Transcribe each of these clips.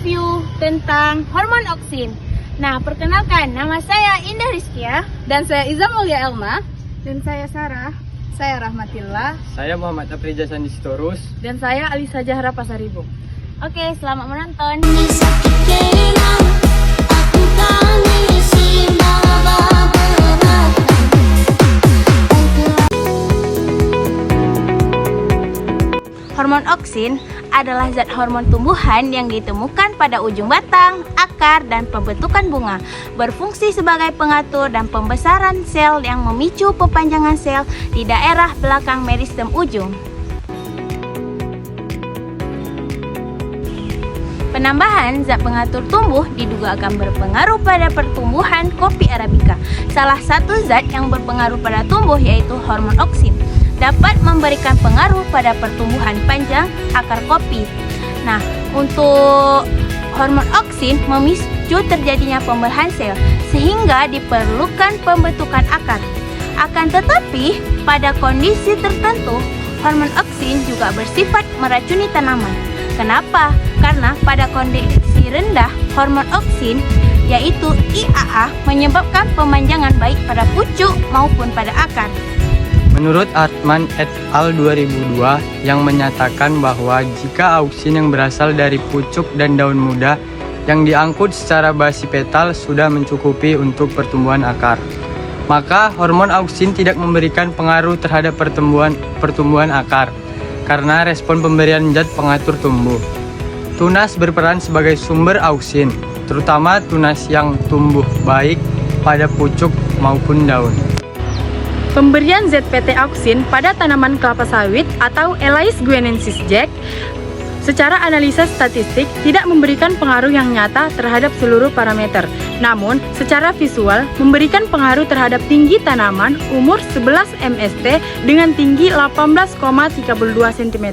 review tentang hormon oksin. Nah, perkenalkan, nama saya Indah Rizkia. Dan saya Iza Mulia Elma. Dan saya Sarah. Saya Rahmatillah. Saya Muhammad Afriza Sandi Sitorus. Dan saya Alisa Jahra Pasaribu. Oke, selamat menonton. Hormon oksin adalah zat hormon tumbuhan yang ditemukan pada ujung batang, akar, dan pembentukan bunga. Berfungsi sebagai pengatur dan pembesaran sel yang memicu perpanjangan sel di daerah belakang meristem ujung. Penambahan zat pengatur tumbuh diduga akan berpengaruh pada pertumbuhan kopi Arabica. Salah satu zat yang berpengaruh pada tumbuh yaitu hormon oksin. Dapat memberikan pengaruh pada pertumbuhan panjang akar kopi. Nah, untuk hormon oksin memicu terjadinya pembelahan sel sehingga diperlukan pembentukan akar. Akan tetapi, pada kondisi tertentu, hormon oksin juga bersifat meracuni tanaman. Kenapa? Karena pada kondisi rendah, hormon oksin yaitu IAA menyebabkan pemanjangan baik pada pucuk maupun pada akar. Menurut Hartman et al. 2002 yang menyatakan bahwa jika auksin yang berasal dari pucuk dan daun muda yang diangkut secara basipetal sudah mencukupi untuk pertumbuhan akar, maka hormon auksin tidak memberikan pengaruh terhadap pertumbuhan akar karena respon pemberian zat pengatur tumbuh. Tunas berperan sebagai sumber auksin, terutama tunas yang tumbuh baik pada pucuk maupun daun. Pemberian ZPT auksin pada tanaman kelapa sawit atau Elais guineensis Jack secara analisa statistik tidak memberikan pengaruh yang nyata terhadap seluruh parameter. Namun, secara visual memberikan pengaruh terhadap tinggi tanaman umur 11 mst dengan tinggi 18,32 cm.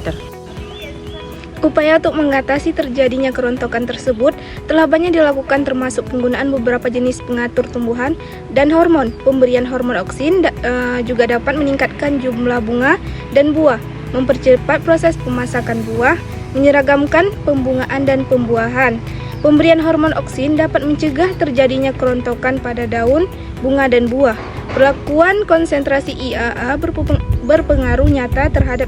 Upaya untuk mengatasi terjadinya kerontokan tersebut telah banyak dilakukan termasuk penggunaan beberapa jenis pengatur tumbuhan dan hormon. Pemberian hormon oksin juga dapat meningkatkan jumlah bunga dan buah, mempercepat proses pemasakan buah, menyeragamkan pembungaan dan pembuahan. Pemberian hormon oksin dapat mencegah terjadinya kerontokan pada daun, bunga, dan buah. Perlakuan konsentrasi IAA berpengaruh nyata terhadap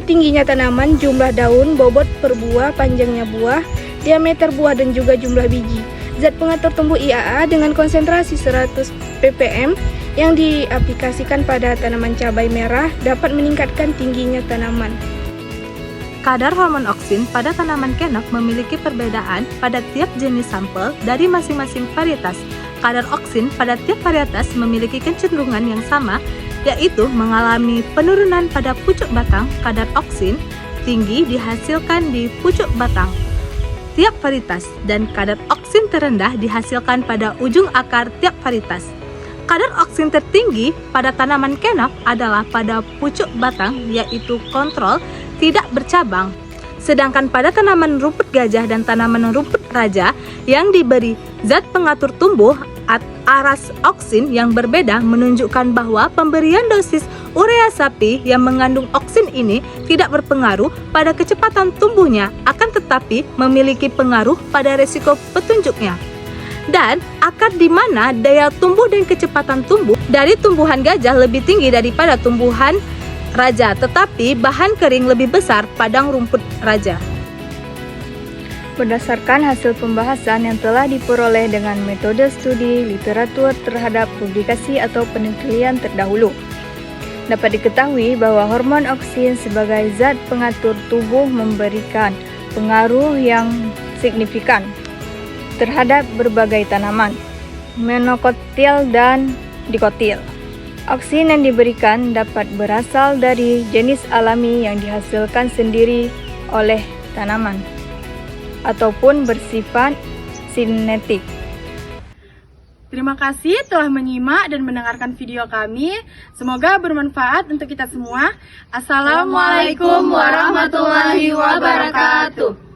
tingginya tanaman, jumlah daun, bobot per buah, panjangnya buah, diameter buah, dan juga jumlah biji. Zat pengatur tumbuh IAA dengan konsentrasi 100 ppm yang diaplikasikan pada tanaman cabai merah dapat meningkatkan tingginya tanaman. Kadar hormon oksin pada tanaman kenop memiliki perbedaan pada tiap jenis sampel dari masing-masing varietas. Kadar oksin pada tiap varietas memiliki kecenderungan yang sama, yaitu mengalami penurunan pada pucuk batang. Kadar oksin tinggi dihasilkan di pucuk batang tiap varietas dan kadar oksin terendah dihasilkan pada ujung akar tiap varietas. Kadar oksin tertinggi pada tanaman kenop adalah pada pucuk batang, yaitu kontrol tidak bercabang. Sedangkan pada tanaman rumput gajah dan tanaman rumput raja yang diberi zat pengatur tumbuh aras oksin yang berbeda menunjukkan bahwa pemberian dosis urea sapi yang mengandung oksin ini tidak berpengaruh pada kecepatan tumbuhnya, akan tetapi memiliki pengaruh pada resiko petunjuknya. Dan akar di mana daya tumbuh dan kecepatan tumbuh dari tumbuhan gajah lebih tinggi daripada tumbuhan raja, tetapi bahan kering lebih besar padang rumput raja. Berdasarkan hasil pembahasan yang telah diperoleh dengan metode studi literatur terhadap publikasi atau penelitian terdahulu, dapat diketahui bahwa hormon oksin sebagai zat pengatur tubuh memberikan pengaruh yang signifikan terhadap berbagai tanaman, monokotil dan dikotil. Oksin yang diberikan dapat berasal dari jenis alami yang dihasilkan sendiri oleh tanaman ataupun bersifat sinetik. Terima kasih telah menyimak dan mendengarkan video kami. Semoga bermanfaat untuk kita semua. Assalamualaikum warahmatullahi wabarakatuh.